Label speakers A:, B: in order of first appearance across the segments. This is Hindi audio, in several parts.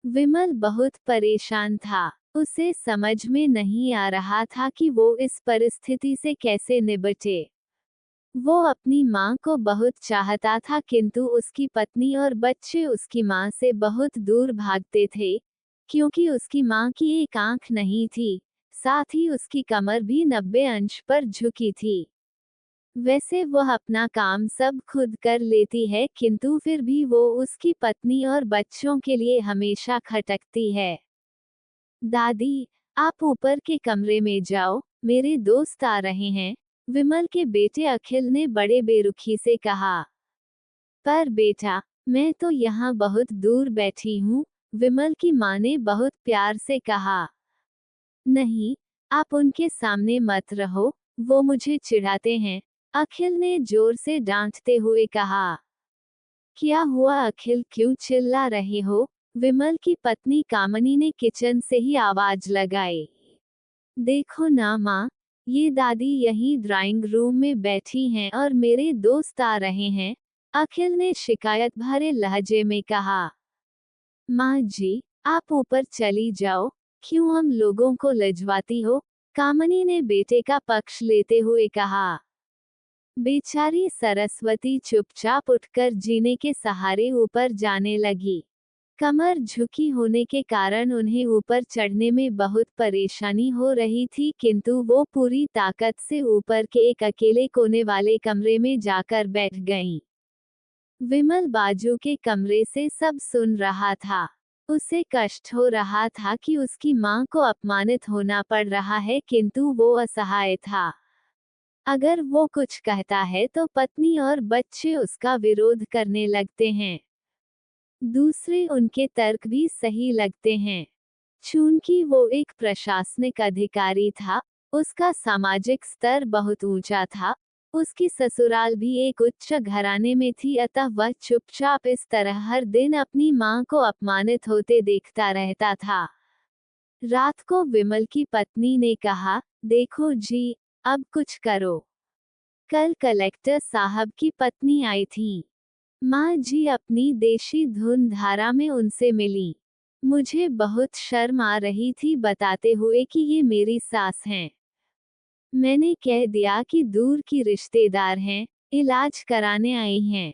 A: विमल बहुत परेशान था। उसे समझ में नहीं आ रहा था कि वो इस परिस्थिति से कैसे निपटे। वो अपनी माँ को बहुत चाहता था, किंतु उसकी पत्नी और बच्चे उसकी माँ से बहुत दूर भागते थे, क्योंकि उसकी माँ की एक आंख नहीं थी, साथ ही उसकी कमर भी 90 अंश पर झुकी थी। वैसे वह अपना काम सब खुद कर लेती है, किंतु फिर भी वो उसकी पत्नी और बच्चों के लिए हमेशा खटकती है। दादी, आप ऊपर के कमरे में जाओ, मेरे दोस्त आ रहे हैं, विमल के बेटे अखिल ने बड़े बेरुखी से कहा। पर बेटा, मैं तो यहाँ बहुत दूर बैठी हूँ, विमल की माँ ने बहुत प्यार से कहा। नहीं, आप उनके सामने मत रहो, वो मुझे चिढ़ाते हैं, अखिल ने जोर से डांटते हुए कहा। क्या हुआ अखिल, क्यों चिल्ला रहे हो? विमल की पत्नी कामनी ने किचन से ही आवाज लगाई। देखो ना माँ, ये दादी यहीं ड्राइंग रूम में बैठी हैं और मेरे दोस्त आ रहे हैं, अखिल ने शिकायत भरे लहजे में कहा। माँ जी, आप ऊपर चली जाओ, क्यों हम लोगों को लजवाती हो? कामनी ने बेटे का पक्ष लेते हुए कहा। बेचारी सरस्वती चुपचाप उठकर जीने के सहारे ऊपर जाने लगी। कमर झुकी होने के कारण उन्हें ऊपर चढ़ने में बहुत परेशानी हो रही थी, किंतु वो पूरी ताकत से ऊपर के एक अकेले कोने वाले कमरे में जाकर बैठ गईं। विमल बाजू के कमरे से सब सुन रहा था। उसे कष्ट हो रहा था कि उसकी माँ को अपमानित होना पड़ रहा है, किंतु वो असहाय था। अगर वो कुछ कहता है तो पत्नी और बच्चे उसका विरोध करने लगते हैं। दूसरे उनके तर्क भी सही लगते हैं। चूंकि वो एक प्रशासनिक अधिकारी था, उसका सामाजिक स्तर बहुत ऊंचा था, उसकी ससुराल भी एक उच्च घराने में थी, अतः वह चुपचाप इस तरह हर दिन अपनी मां को अपमानित होते देखता रहता था। रात को विमल की पत्नी ने कहा, देखो जी, अब कुछ करो। कल कलेक्टर साहब की पत्नी आई थी। माँ जी अपनी देशी धुन धारा में उनसे मिली। मुझे बहुत शर्म आ रही थी बताते हुए कि ये मेरी सास हैं। मैंने कह दिया कि दूर की रिश्तेदार हैं, इलाज कराने आई हैं।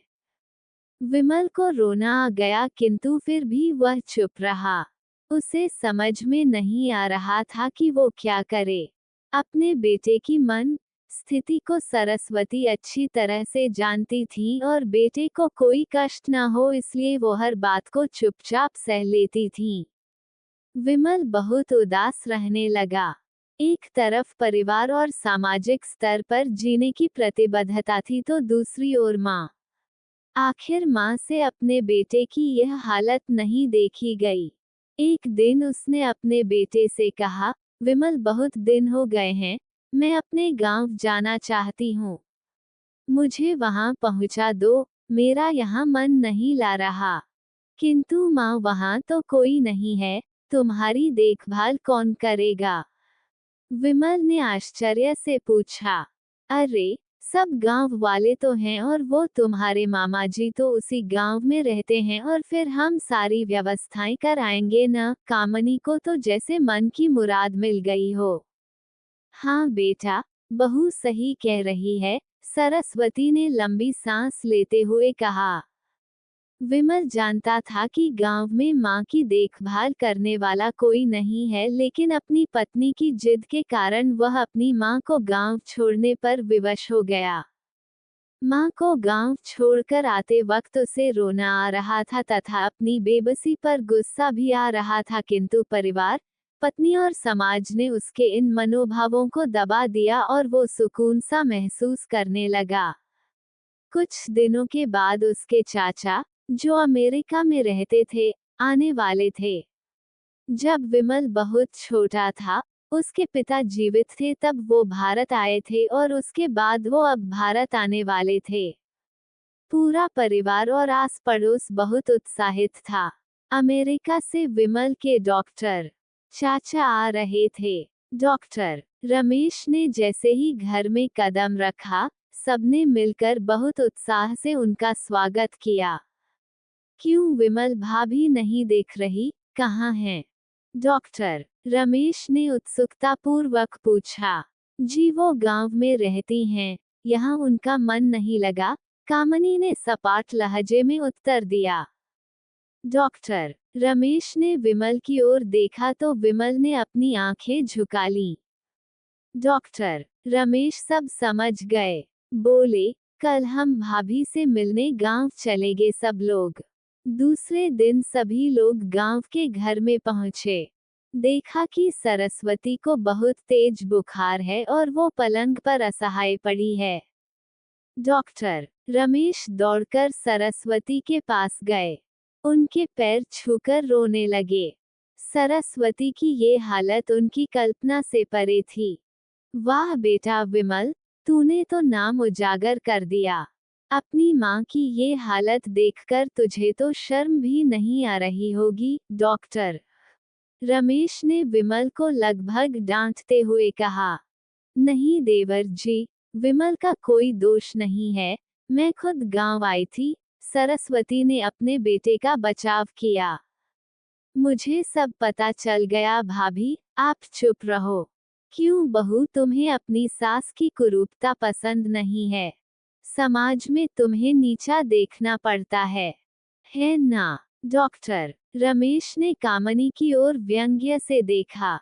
A: विमल को रोना आ गया, किंतु फिर भी वह चुप रहा। उसे समझ में नहीं आ रहा था कि वो क्या करे। अपने बेटे की मन स्थिति को सरस्वती अच्छी तरह से जानती थी और बेटे को कोई कष्ट न हो इसलिए वो हर बात को चुपचाप सह लेती थी। विमल बहुत उदास रहने लगा। एक तरफ परिवार और सामाजिक स्तर पर जीने की प्रतिबद्धता थी, तो दूसरी ओर माँ। आखिर माँ से अपने बेटे की यह हालत नहीं देखी गई। एक दिन उसने अपने बेटे से कहा, विमल बहुत दिन हो गए हैं, मैं अपने गांव जाना चाहती हूँ। मुझे वहां पहुंचा दो, मेरा यहाँ मन नहीं ला रहा। किंतु माँ वहां तो कोई नहीं है, तुम्हारी देखभाल कौन करेगा? विमल ने आश्चर्य से पूछा। अरे, सब गांव वाले तो हैं और वो तुम्हारे मामा जी तो उसी गांव में रहते हैं और फिर हम सारी व्यवस्थाएं कराएंगे न। कामनी को तो जैसे मन की मुराद मिल गई हो। हाँ बेटा, बहू सही कह रही है, सरस्वती ने लंबी सांस लेते हुए कहा। विमल जानता था कि गांव में मां की देखभाल करने वाला कोई नहीं है, लेकिन अपनी पत्नी की जिद के कारण वह अपनी मां को गांव छोड़ने पर विवश हो गया। मां को गांव छोड़कर आते वक्त उसे रोना आ रहा था तथा अपनी बेबसी पर गुस्सा भी आ रहा था, किंतु परिवार, पत्नी और समाज ने उसके इन मनोभावों को दबा दिया और वो सुकून सा महसूस करने लगा। कुछ दिनों के बाद उसके चाचा, जो अमेरिका में रहते थे, आने वाले थे। जब विमल बहुत छोटा था, उसके पिता जीवित थे तब वो भारत आए थे और उसके बाद वो अब भारत आने वाले थे। पूरा परिवार और आस पड़ोस बहुत उत्साहित था। अमेरिका से विमल के डॉक्टर चाचा आ रहे थे। डॉक्टर रमेश ने जैसे ही घर में कदम रखा, सबने मिलकर बहुत उत्साह से उनका स्वागत किया। क्यों विमल भाभी नहीं देख रही? कहाँ हैं? डॉक्टर रमेश ने उत्सुकतापूर्वक पूछा। जी वो गांव में रहती हैं, यहाँ उनका मन नहीं लगा, कामनी ने सपाट लहजे में उत्तर दिया। डॉक्टर रमेश ने विमल की ओर देखा तो विमल ने अपनी आंखें झुका लीं। डॉक्टर रमेश सब समझ गए। बोले, कल हम भाभी से मिलने गांव चले गए सब लोग। दूसरे दिन सभी लोग गांव के घर में पहुंचे। देखा कि सरस्वती को बहुत तेज बुखार है और वो पलंग पर असहाय पड़ी है। डॉक्टर रमेश दौड़कर सरस्वती के पास गए। उनके पैर छूकर रोने लगे। सरस्वती की ये हालत उनकी कल्पना से परे थी। वाह बेटा विमल, तूने तो नाम उजागर कर दिया। अपनी माँ की ये हालत देखकर तुझे तो शर्म भी नहीं आ रही होगी। डॉक्टर रमेश ने विमल को लगभग डांटते हुए कहा। नहीं देवर जी, विमल का कोई दोष नहीं है, मैं खुद गांव आई थी। सरस्वती ने अपने बेटे का बचाव किया। मुझे सब पता चल गया भाभी, आप चुप रहो। क्यों बहू, तुम्हें अपनी सास की कुरूपता पसंद नहीं है? समाज में तुम्हें नीचा देखना पड़ता है ना? डॉक्टर रमेश ने कामनी की ओर व्यंग्य से देखा।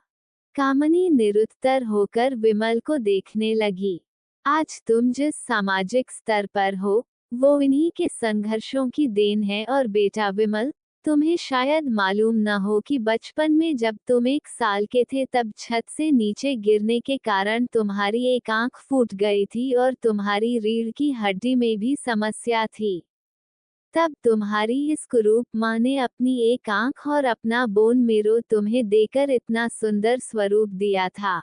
A: कामनी निरुत्तर होकर विमल को देखने लगी। आज तुम जिस सामाजिक स्तर पर हो, वो इन्हीं के संघर्षों की देन है। और बेटा विमल, तुम्हें शायद मालूम न हो कि बचपन में जब तुम 1 साल के थे तब छत से नीचे गिरने के कारण तुम्हारी एक आंख फूट गई थी और तुम्हारी रीढ़ की हड्डी में भी समस्या थी। तब तुम्हारी इस कुरूप माँ ने अपनी एक आंख और अपना बोन मेरो तुम्हें देकर इतना सुंदर स्वरूप दिया था।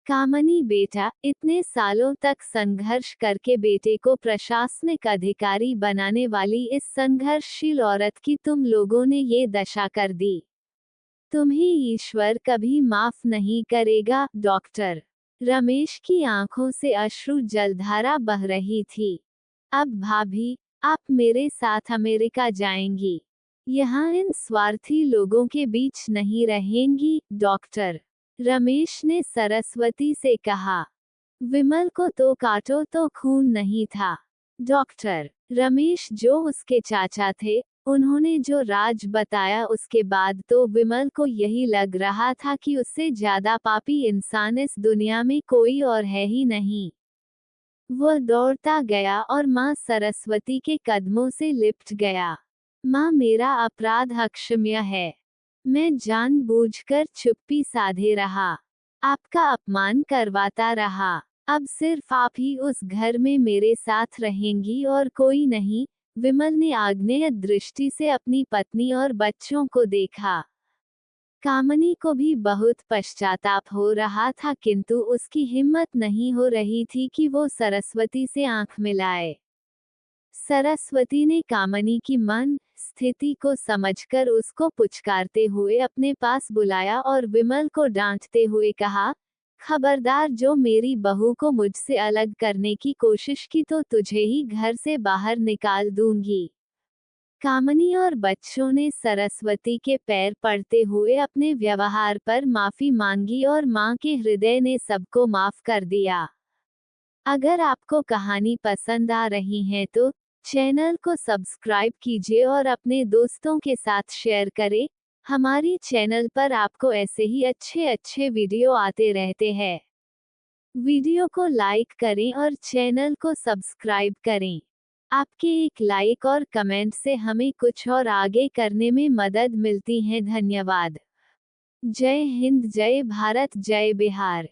A: कामनी बेटा, इतने सालों तक संघर्ष करके बेटे को प्रशासनिक अधिकारी बनाने वाली इस संघर्षशील औरत की तुम लोगों ने ये दशा कर दी। तुम्हें ईश्वर कभी माफ नहीं करेगा। डॉक्टर रमेश की आंखों से अश्रु जलधारा बह रही थी। अब भाभी, आप मेरे साथ अमेरिका जाएंगी, यहाँ इन स्वार्थी लोगों के बीच नहीं रहेंगी। डॉक्टर रमेश ने सरस्वती से कहा। विमल को तो काटो तो खून नहीं था। डॉक्टर रमेश जो उसके चाचा थे, उन्होंने जो राज बताया उसके बाद तो विमल को यही लग रहा था कि उससे ज्यादा पापी इंसान इस दुनिया में कोई और है ही नहीं। वह दौड़ता गया और माँ सरस्वती के कदमों से लिपट गया। माँ, मेरा अपराध अक्षम्य है। मैं जानबूझकर चुप्पी साधे रहा, आपका अपमान करवाता रहा। अब सिर्फ आप ही उस घर में मेरे साथ रहेंगी और कोई नहीं। विमल ने आग्नेय दृष्टि से अपनी पत्नी और बच्चों को देखा। कामनी को भी बहुत पश्चाताप हो रहा था, किंतु उसकी हिम्मत नहीं हो रही थी कि वो सरस्वती से आंख मिलाए। सरस्वती ने कामनी की मन स्थिति को समझकर उसको पुचकारते हुए अपने पास बुलाया और विमल को डांटते हुए कहा, खबरदार, जो मेरी बहू को मुझसे अलग करने की कोशिश की तो तुझे ही घर से बाहर निकाल दूंगी। कामनी और बच्चों ने सरस्वती के पैर पड़ते हुए अपने व्यवहार पर माफी मांगी और मां के हृदय ने सबको माफ कर दिया। अगर आपको कहानी पसंद आ रही है तो चैनल को सब्सक्राइब कीजिए और अपने दोस्तों के साथ शेयर करें। हमारी चैनल पर आपको ऐसे ही अच्छे वीडियो आते रहते हैं। वीडियो को लाइक करें और चैनल को सब्सक्राइब करें। आपके एक लाइक और कमेंट से हमें कुछ और आगे करने में मदद मिलती है। धन्यवाद। जय हिंद, जय भारत, जय बिहार।